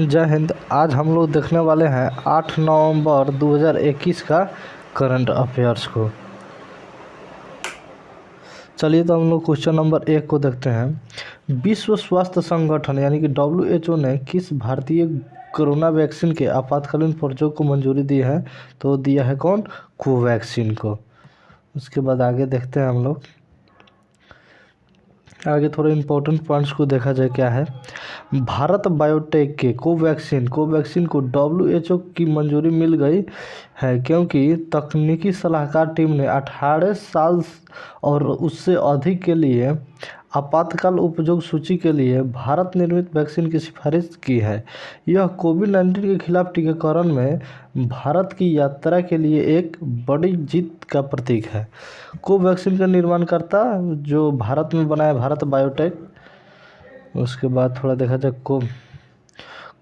जय हिंद। आज हम लोग देखने वाले हैं 8 नवंबर 2021 का करंट अफेयर्स को। चलिए तो हम लोग क्वेश्चन नंबर 1 को देखते हैं। विश्व स्वास्थ्य संगठन यानी कि WHO ने किस भारतीय कोरोना वैक्सीन के आपातकालीन प्रयोग को मंजूरी दी है? तो दिया है कौन? कोवैक्सीन को। उसके बाद आगे देखते हैं हम लोग। आगे थोड़े इंपॉर्टेंट पॉइंट्स को देखा जाए क्या है। भारत बायोटेक के कोवैक्सीन को WHO की मंजूरी मिल गई है क्योंकि तकनीकी सलाहकार टीम ने 18 साल और उससे अधिक के लिए आपातकाल उपयोग सूची के लिए भारत निर्मित वैक्सीन की सिफारिश की है। यह कोविड-19 के खिलाफ टीकाकरण में भारत की यात्रा के लिए एक बड़ी जीत का प्रतीक है। कोवैक्सीन का निर्माणकर्ता जो भारत में बना है, भारत बायोटेक। उसके बाद थोड़ा देखा जाए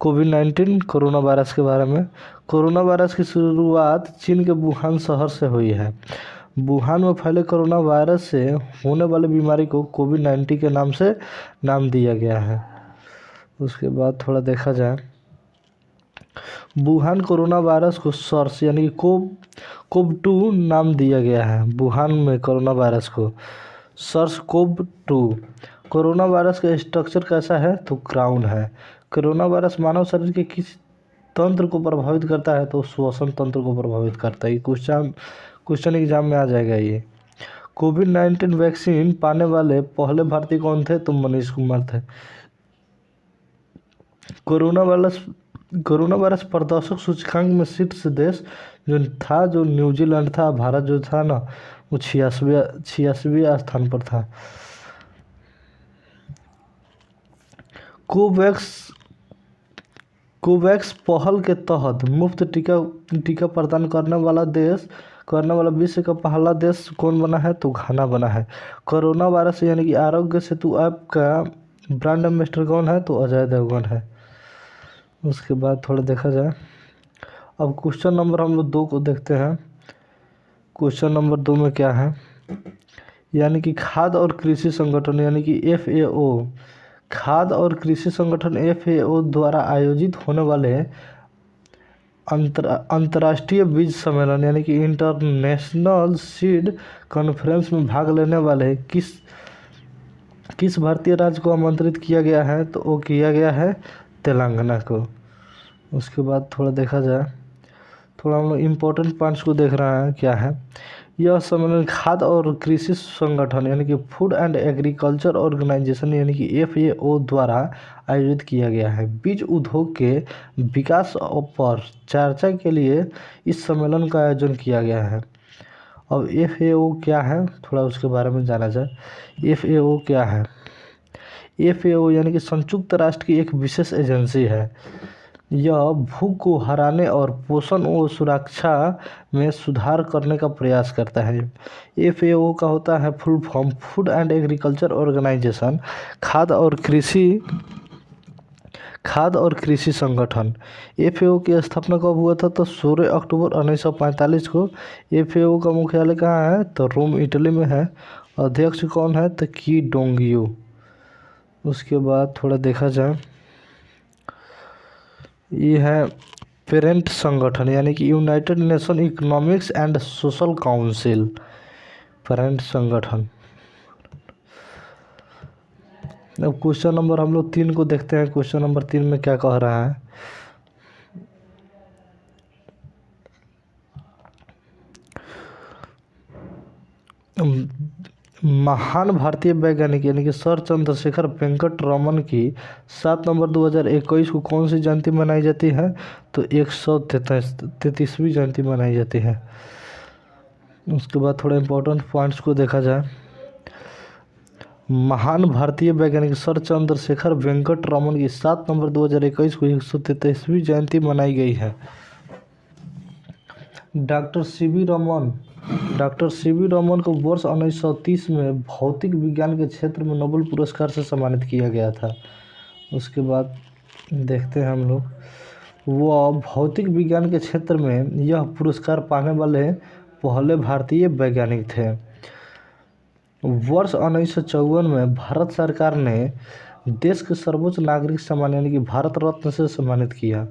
कोविड-19 कोरोना वायरस के बारे में। कोरोना वायरस की शुरुआत चीन के वुहान शहर से हुई है। वुहान में फैले कोरोना वायरस से होने वाली बीमारी को कोविड-19 के नाम से नाम दिया गया है। उसके बाद थोड़ा देखा जाए, वुहान कोरोना वायरस को सर्स यानी कोव-2 नाम दिया गया है। वुहान में कोरोना वायरस को SARS-CoV-2। कोरोना वायरस का स्ट्रक्चर कैसा है? तो क्राउन है। कोरोना वायरस मानव शरीर के किस तंत्र को प्रभावित करता है? तो श्वसन तंत्र को प्रभावित करता है। क्वेश्चन एग्जाम में आ जाएगा ये। कोविड-19 वैक्सीन पाने वाले पहले भारतीय कौन थे? तो मनीष कुमार थे। कोरोना वायरस प्रदर्शक सूचकांक में शीर्ष देश जो न्यूजीलैंड था। भारत जो था ना, वो 86वें स्थान पर था। कोवैक्स पहल के तहत मुफ्त टीका प्रदान करने वाला विश्व का पहला देश कौन बना है? तो घाना बना है। कोरोना वायरस यानी कि आरोग्य सेतु ऐप का ब्रांड एम्बेसडर कौन है? तो अजय देवगन है। उसके बाद थोड़ा देखा जाए, अब क्वेश्चन नंबर हम लोग 2 को देखते हैं। क्वेश्चन नंबर 2 में क्या है, यानी कि खाद्य और कृषि संगठन यानी कि FAO, खाद्य और कृषि संगठन FAO द्वारा आयोजित होने वाले अंतर्राष्ट्रीय बीज सम्मेलन यानी कि इंटरनेशनल सीड कॉन्फ्रेंस में भाग लेने वाले किस भारतीय राज्य को आमंत्रित किया गया है? तो वो किया गया है तेलंगाना को। उसके बाद थोड़ा देखा जाए, थोड़ा हम लोग इम्पोर्टेंट पॉइंट्स को देख रहे हैं क्या है। यह सम्मेलन खाद्य और कृषि संगठन यानी कि फूड एंड एग्रीकल्चर ऑर्गेनाइजेशन यानी कि FAO द्वारा आयोजित किया गया है। बीज उद्योग के विकास पर चर्चा के लिए इस सम्मेलन का आयोजन किया गया है। अब FAO क्या है, थोड़ा उसके बारे में जाना जाए। FAO क्या है? FAO यानी कि संयुक्त राष्ट्र की एक विशेष एजेंसी है। यह भूख को हराने और पोषण और सुरक्षा में सुधार करने का प्रयास करता है। FAO का होता है full form food and agriculture organization, खाद्य और कृषि संगठन। FAO की स्थापना कब हुआ था? तो 16 अक्टूबर 1945 को। FAO का मुख्यालय कहाँ है? तो रोम, इटली में है। अध्यक्ष कौन है? तो की डोंगियो। उसके बाद थोड़ा देखा जाए, ये है पेरेंट संगठन यानी कि United nation economics and social council, parent संगठन। अब क्वेश्चन नंबर हम लोग 3 को देखते हैं। क्वेश्चन नंबर 3 में क्या कह रहा है, महान भारतीय वैज्ञानिक यानी कि सर चंद्रशेखर वेंकट रमन की 7 नवंबर 2021 को कौन सी जयंती मनाई जाती है? तो 133वीं जयंती मनाई जाती है। उसके बाद थोड़ा इम्पोर्टेंट पॉइंट्स को देखा जाए। महान भारतीय वैज्ञानिक सर चंद्रशेखर वेंकट रमन की 7 नवंबर 2021 को 133वीं जयंती मनाई गई है। डॉक्टर सी वी रमन को वर्ष 1930 में भौतिक विज्ञान के क्षेत्र में नोबेल पुरस्कार से सम्मानित किया गया था। उसके बाद देखते हैं हम लोग, वह भौतिक विज्ञान के क्षेत्र में यह पुरस्कार पाने वाले पहले भारतीय वैज्ञानिक थे। वर्ष 1954 में भारत सरकार ने देश के सर्वोच्च नागरिक सम्मान यानी कि भारत रत्न से सम्मानित किया।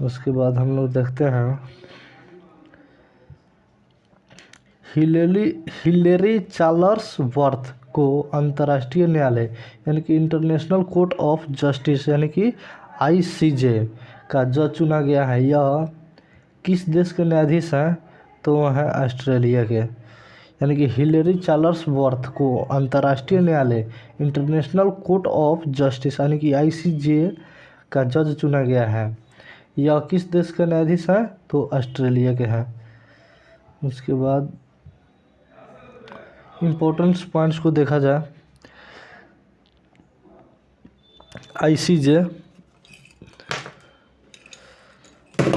उसके बाद हम लोग देखते हैं हिलेरी चार्ल्सवर्थ को अंतर्राष्ट्रीय न्यायालय यानी कि इंटरनेशनल कोर्ट ऑफ जस्टिस यानी कि ICJ का जज चुना गया है। यह किस देश के न्यायाधीश हैं? तो वह है ऑस्ट्रेलिया के। यानी कि हिलेरी चार्ल्सवर्थ को अंतर्राष्ट्रीय न्यायालय इंटरनेशनल कोर्ट ऑफ जस्टिस यानी कि ICJ का जज चुना गया है। यह किस देश के न्यायाधीश हैं? तो ऑस्ट्रेलिया के हैं। उसके बाद इम्पोर्टेंट पॉइंट्स को देखा जाए, ICJ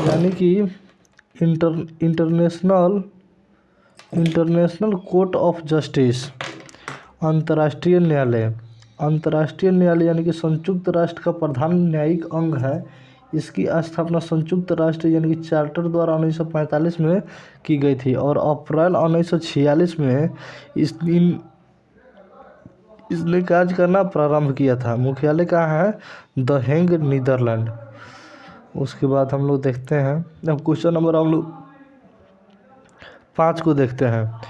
यानी कि इंटरनेशनल कोर्ट ऑफ जस्टिस अंतर्राष्ट्रीय न्यायालय। अंतर्राष्ट्रीय न्यायालय यानी कि संयुक्त राष्ट्र का प्रधान न्यायिक अंग है। इसकी स्थापना संयुक्त राष्ट्र यानी कि चार्टर द्वारा 1945 में की गई थी और अप्रैल 1946 में इसने कार्य करना प्रारंभ किया था। मुख्यालय कहाँ है? The Hague, Netherland. उसके बाद हम लोग देखते हैं, अब क्वेश्चन नंबर हम लोग 5 को देखते हैं।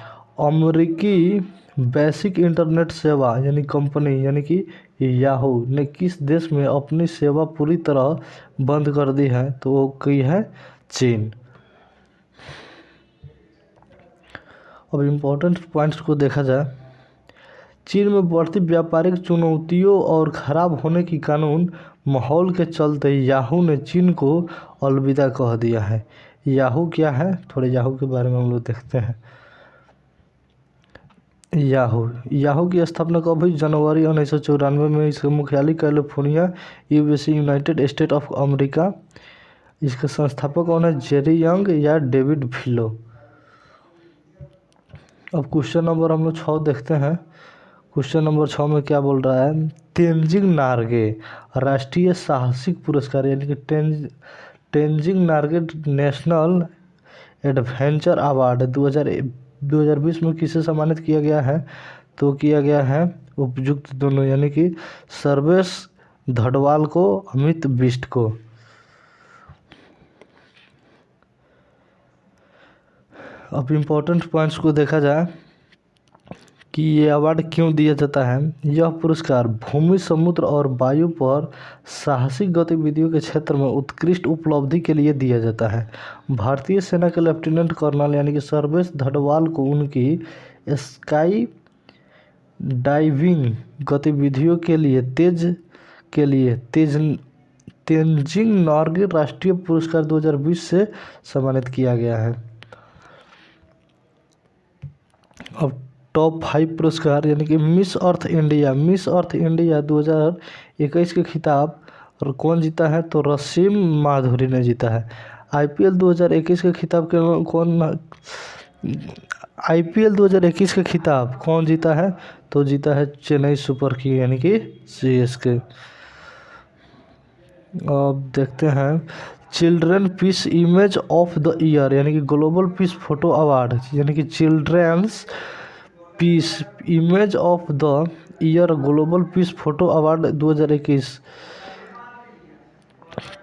अमेरिकी बेसिक इंटरनेट सेवा यानी कंपनी यानी कि याहू ने किस देश में अपनी सेवा पूरी तरह बंद कर दी है? तो वो की है चीन। अब इम्पोर्टेंट पॉइंट्स को देखा जाए, चीन में बढ़ती व्यापारिक चुनौतियों और ख़राब होने की कानून माहौल के चलते याहू ने चीन को अलविदा कह दिया है। याहू क्या है? थोड़े याहू के बारे में हम लोग देखते हैं। याहू की स्थापना कब हुई? जनवरी 1994 में। इसका मुख्यालय California, USA, United state of America. इसके संस्थापक कौन है? जेरी यंग या डेविड फिलो। अब क्वेश्चन नंबर हम लोग 6 देखते हैं। क्वेश्चन नंबर 6 में क्या बोल रहा है? तेंजिंग नार्गे राष्ट्रीय साहसिक पुरस्कार यानी कि Tenzing Norgay national adventure award 2020 में किसे सम्मानित किया गया है? तो किया गया है उपयुक्त दोनों यानी कि सर्वेश धड़वाल को, अमित बिष्ट को। अब इम्पोर्टेंट पॉइंट्स को देखा जाए कि ये अवार्ड क्यों दिया जाता है। यह पुरस्कार भूमि, समुद्र और वायु पर साहसिक गतिविधियों के क्षेत्र में उत्कृष्ट उपलब्धि के लिए दिया जाता है। भारतीय सेना के लेफ्टिनेंट कर्नल यानी कि सर्वेश धड़वाल को उनकी स्काई डाइविंग गतिविधियों के लिए तेंजिंग नॉर्गे राष्ट्रीय पुरस्कार 2020 से सम्मानित किया गया है। अब टॉप 5 पुरस्कार यानी कि मिस अर्थ इंडिया 2021 के खिताब और कौन जीता है? तो रसीम माधुरी ने जीता है। IPL 2021 के खिताब IPL 2021 के खिताब कौन जीता है? तो जीता है चेन्नई सुपर किंग यानी कि CSK। अब देखते हैं children peace image of the year यानी कि ग्लोबल पीस फोटो अवार्ड यानी कि children's peace image of the year global peace photo award 2021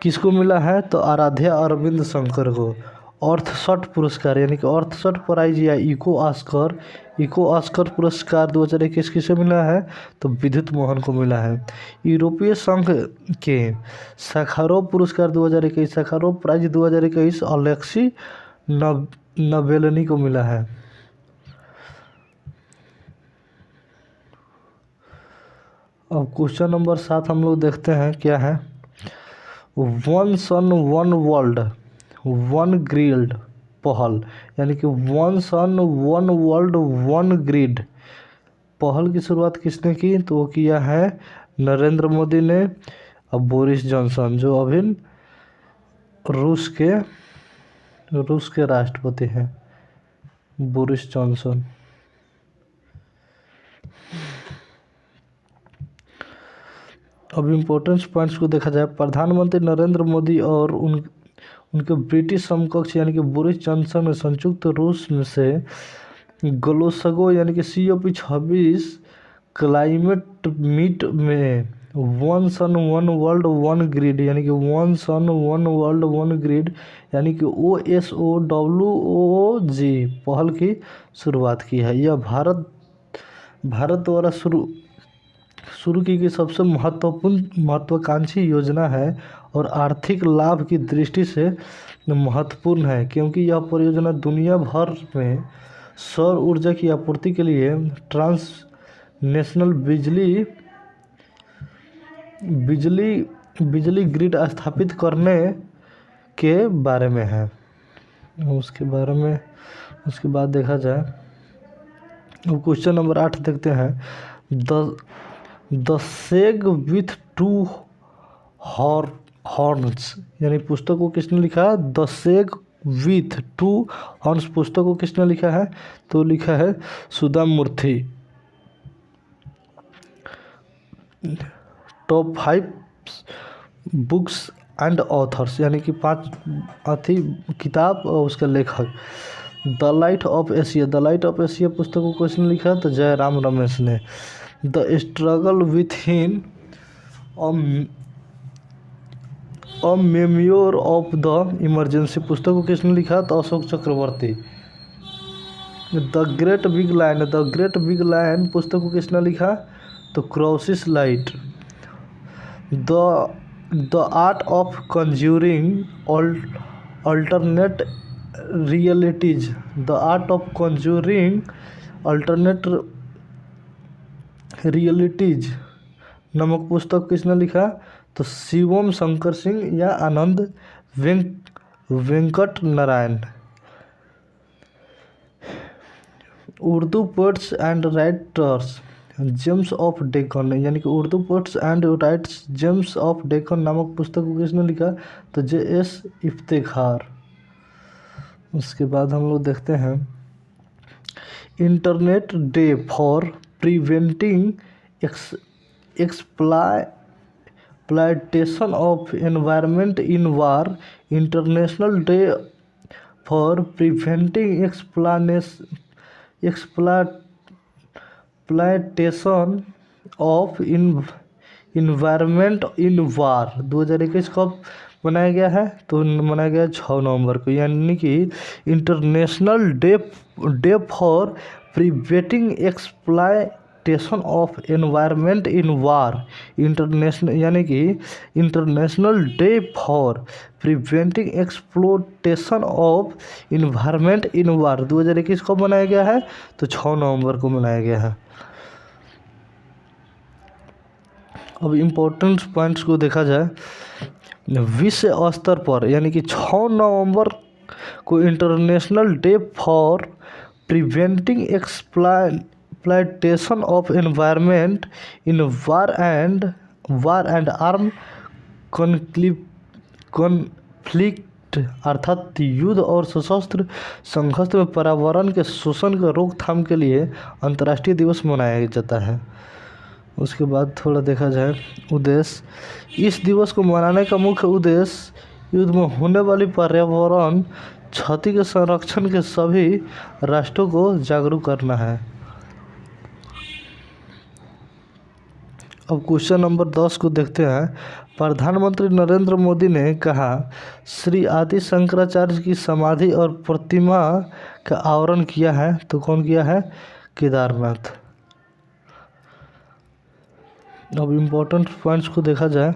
किसको मिला है? तो आराध्या अरविंद शंकर को। अर्थशॉट पुरस्कार यानी कि अर्थशॉट प्राइज या इको ऑस्कर पुरस्कार 2021 किसे मिला है? तो विद्युत मोहन को मिला है। यूरोपीय संघ के साखारोव पुरस्कार 2021 साखारोव प्राइज 2021 अलेक्सी नवेलनी को मिला है। अब क्वेश्चन नंबर 7 हम लोग देखते हैं क्या है। One sun one world one grid पहल यानी कि one sun one world one grid पहल की शुरुआत किसने की? तो वो किया है नरेंद्र मोदी ने। अब बोरिस जॉनसन जो अभी रूस के राष्ट्रपति हैं, बोरिस जॉनसन। अब इम्पोर्टेंट पॉइंट्स को देखा जाए, प्रधानमंत्री नरेंद्र मोदी और उनके ब्रिटिश समकक्ष यानी कि बोरिस जॉनसन ने संयुक्त रूस में से ग्लासगो यानी कि COP26 क्लाइमेट मीट में one sun one world one grid, यानी कि one sun one world one grid, यानी कि OSOWOG पहल की शुरुआत की है। यह भारत द्वारा शुरू की गई सबसे महत्वाकांक्षी योजना है और आर्थिक लाभ की दृष्टि से महत्वपूर्ण है, क्योंकि यह परियोजना दुनिया भर में सौर ऊर्जा की आपूर्ति के लिए ट्रांस नेशनल बिजली ग्रिड स्थापित करने के बारे में है। उसके बाद देखा जाए, अब क्वेश्चन नंबर 8 देखते हैं। द सेग विथ टू हॉर्न्स, यानी पुस्तक को किसने लिखा? द सेग विथ टू हॉर्न्स पुस्तक को किसने लिखा है? तो लिखा है सुधा मूर्ति। टॉप 5 बुक्स एंड ऑथर्स, यानी कि 5 किताब और उसका लेखक। द लाइट ऑफ एशिया पुस्तक को किसने लिखा? तो जयराम रमेश ने। The struggle with in a memoir of the emergency पुस्तक को किसने लिखा? तो अशोक चक्रवर्ती। द ग्रेट बिग लायन पुस्तक को किसने लिखा? तो crosses light. The art of conjuring alternate realities, the art of conjuring alternate realities नामक पुस्तक किसने लिखा? तो शिवम शंकर सिंह या आनंद Venkat Narayan. Urdu poets and writers James of Deccan, यानी कि Urdu poets and writers James of Deccan नामक पुस्तक को किसने लिखा? तो JS इफ्तेखार। उसके बाद हम लोग देखते हैं international day for preventing exploitation of environment in war. International day for preventing exploitation of environment in war 2021 कब मनाया गया है? तो मनाया गया 6 नवंबर को, यानी कि international day for preventing exploitation of environment in war. यानी कि international day for preventing exploitation of environment in war 2021 कब मनाया गया है? तो 6 नवंबर को मनाया गया है। अब इम्पोर्टेंट पॉइंट्स को देखा जाए, विश्व स्तर पर यानी कि 6 नवंबर को international day for preventing exploitation of environment in war and arm conflict, अर्थात युद्ध और सशस्त्र संघर्ष में पर्यावरण के शोषण के रोकथाम के लिए अंतर्राष्ट्रीय दिवस मनाया जाता है। उसके बाद थोड़ा देखा जाए उद्देश्य, इस दिवस को मनाने का मुख्य उद्देश्य युद्ध में होने वाली पर्यावरण क्षति के संरक्षण के सभी राष्ट्रों को जागरूक करना है। अब क्वेश्चन नंबर 10 को देखते हैं। प्रधानमंत्री नरेंद्र मोदी ने कहा श्री आदि शंकराचार्य की समाधि और प्रतिमा का आवरण किया है, तो कौन किया है? केदारनाथ। अब इम्पोर्टेंट पॉइंट्स को देखा जाए,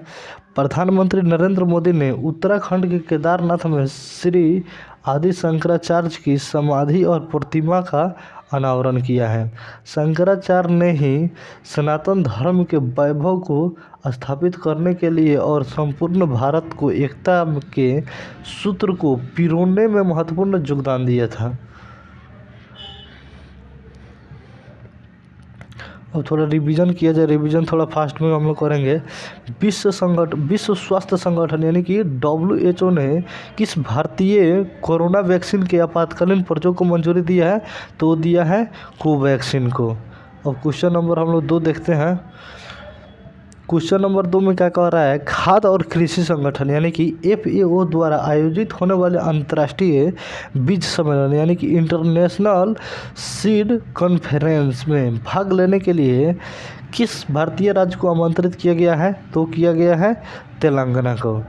प्रधानमंत्री नरेंद्र मोदी ने उत्तराखंड के केदारनाथ में श्री आदि शंकराचार्य की समाधि और प्रतिमा का अनावरण किया है। शंकराचार्य ने ही सनातन धर्म के वैभव को स्थापित करने के लिए और संपूर्ण भारत को एकता के सूत्र को पिरोने में महत्वपूर्ण योगदान दिया था। अब थोड़ा रिवीजन किया जाए, रिवीजन थोड़ा फास्ट में हम लोग करेंगे। विश्व स्वास्थ्य संगठन यानी कि WHO ने किस भारतीय कोरोना वैक्सीन के आपातकालीन प्रयोग को मंजूरी दिया है? तो दिया है कोवैक्सीन को। अब क्वेश्चन नंबर हम लोग 2 देखते हैं। क्वेश्चन नंबर 2 में क्या कह रहा है? खाद्य और कृषि संगठन यानी कि FAO द्वारा आयोजित होने वाले अंतर्राष्ट्रीय बीज सम्मेलन यानी कि इंटरनेशनल सीड कॉन्फ्रेंस में भाग लेने के लिए किस भारतीय राज्य को आमंत्रित किया गया है? तो किया गया है तेलंगाना को।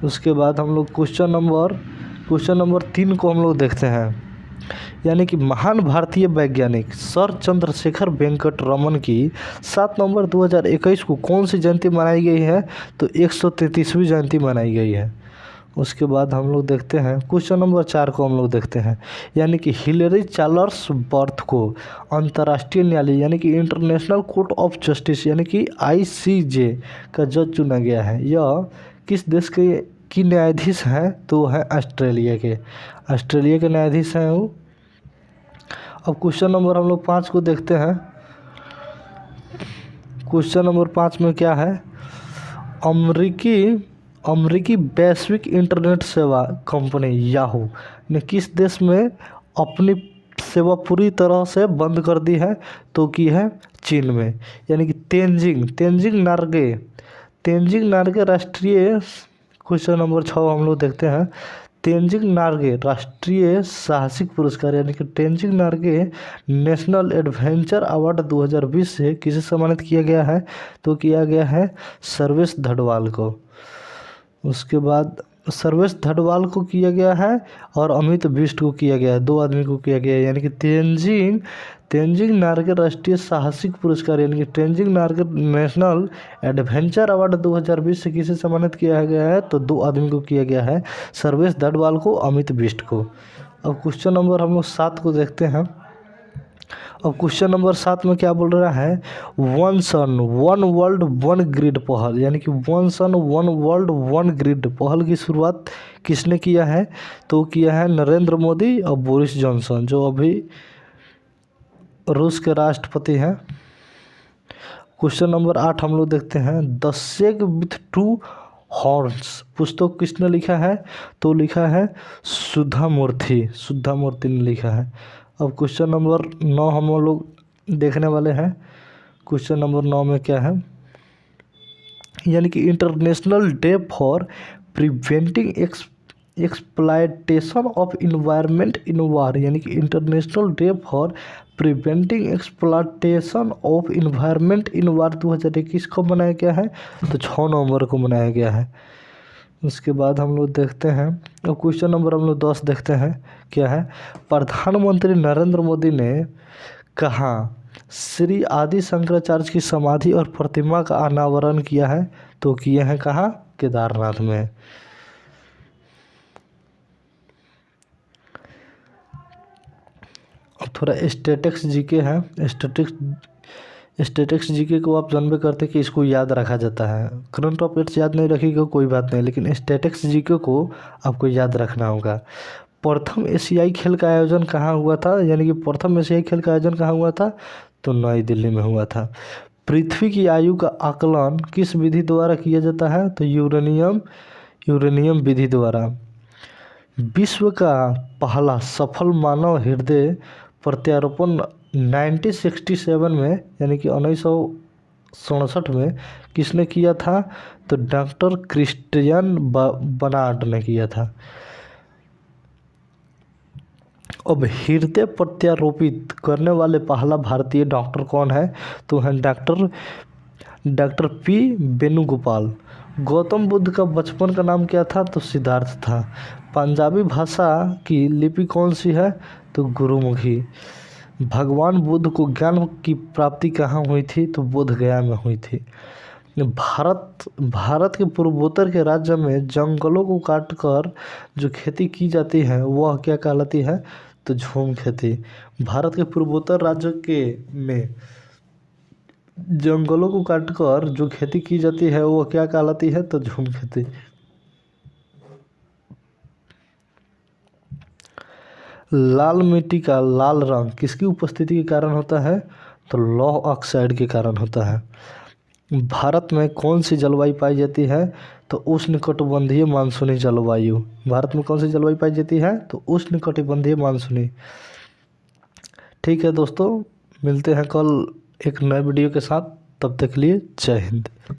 उसके बाद हम लोग क्वेश्चन नंबर 3 को हम लोग देखते हैं। यानी कि महान भारतीय वैज्ञानिक सर चंद्रशेखर वेंकट रमन की 7 नवंबर 2021 को कौन सी जयंती मनाई गई है? तो 133वीं जयंती मनाई गई है। उसके बाद हम लोग देखते हैं क्वेश्चन नंबर 4 को हम लोग देखते हैं। यानी कि हिलरी चार्ल्स बर्थ को अंतर्राष्ट्रीय न्यायालय यानी कि इंटरनेशनल कोर्ट ऑफ जस्टिस यानी कि ICJ का जज चुना गया है। यह किस देश के की न्यायाधीश हैं? तो है ऑस्ट्रेलिया के न्यायाधीश हैं वो। अब क्वेश्चन नंबर हम लोग 5 को देखते हैं। क्वेश्चन नंबर 5 में क्या है? अमेरिकी वैश्विक इंटरनेट सेवा कंपनी याहू ने किस देश में अपनी सेवा पूरी तरह से बंद कर दी है? तो की है चीन में। यानी कि तेंजिंग नार्गे राष्ट्रीय। क्वेश्चन नंबर 6 हम लोग देखते हैं। तेंजिंग नार्गे राष्ट्रीय साहसिक पुरस्कार यानी कि Tenzing Norgay national adventure award 2020 से किसे सम्मानित किया गया है? तो किया गया है सर्वेश धड़वाल को। उसके बाद सर्वेश धड़वाल को किया गया है और अमित बिष्ट को किया गया है। 2 आदमी को किया गया है। यानी कि तेंजिंग नार्गे राष्ट्रीय साहसिक पुरस्कार यानी कि Tenzing Norgay national adventure award 2020 से किसे सम्मानित किया गया है? तो 2 आदमी को किया गया है, सर्वेश धड़वाल को, अमित बिष्ट को। अब क्वेश्चन नंबर हम लोग 7 को देखते हैं। अब क्वेश्चन नंबर 7 में क्या बोल रहा है? One sun one world one grid पहल यानी कि one sun one world one grid पहल की शुरुआत किसने किया है? तो किया है नरेंद्र मोदी और बोरिस जॉनसन जो अभी रूस के राष्ट्रपति हैं। क्वेश्चन नंबर 8 हम लोग देखते हैं। द सेग विथ 2 हॉर्न्स पुस्तक किसने लिखा है? तो लिखा है सुधा मूर्ति ने लिखा है। अब क्वेश्चन नंबर 9 हम लोग देखने वाले हैं। क्वेश्चन नंबर 9 में क्या है? यानी कि international day for preventing exploitation of environment in war यानी कि international day for preventing exploitation of environment in war 2021 को मनाया गया है? तो 6 नवंबर को मनाया गया है। उसके बाद हम लोग देखते हैं और क्वेश्चन नंबर हम लोग 10 देखते हैं। क्या है? प्रधानमंत्री नरेंद्र मोदी ने कहाँ श्री आदि शंकराचार्य की समाधि और प्रतिमा का अनावरण किया है? तो किए हैं कहाँ? केदारनाथ में। अब थोड़ा स्टैटिक्स जीके है। स्टैटिक्स जीके को आप जानबे करते कि इसको याद रखा जाता है। करंट अफेयर्स याद नहीं रखिएगा कोई बात नहीं, लेकिन स्टैटिक्स जीके को आपको याद रखना होगा। प्रथम एशियाई खेल का आयोजन कहाँ हुआ था? यानी कि प्रथम एशियाई खेल का आयोजन कहाँ हुआ था? तो नई दिल्ली में हुआ था। पृथ्वी की आयु का आकलन किस विधि द्वारा किया जाता है? तो यूरेनियम विधि द्वारा। विश्व का पहला सफल मानव हृदय प्रत्यारोपण 1967 में यानी कि 1967 में किसने किया था? तो डॉक्टर क्रिस्टियन बर्नार्ड ने किया था। अब हृदय प्रत्यारोपित करने वाले पहला भारतीय डॉक्टर कौन है? तो है डॉक्टर P वेणुगोपाल। गौतम बुद्ध का बचपन का नाम क्या था? तो सिद्धार्थ था। पंजाबी भाषा की लिपि कौन सी है? तो गुरुमुखी। भगवान बुद्ध को ज्ञान की प्राप्ति कहाँ हुई थी? तो बोध गया में हुई थी। भारत के पूर्वोत्तर के राज्य में जंगलों को काटकर जो खेती की जाती है वह क्या कहलाती है? तो झूम खेती। भारत के पूर्वोत्तर राज्य में जंगलों को काटकर जो खेती की जाती है वह क्या कहलाती है? तो झूम खेती। लाल मिट्टी का लाल रंग किसकी उपस्थिति के कारण होता है? तो लौह ऑक्साइड के कारण होता है। भारत में कौन सी जलवायु पाई जाती है? तो उष्णकटिबंधीय मानसूनी जलवायु। भारत में कौन सी जलवायु पाई जाती है? तो उष्णकटिबंधीय मानसूनी। ठीक है दोस्तों, मिलते हैं कल एक नए वीडियो के साथ। तब तक के लिए जय हिंद।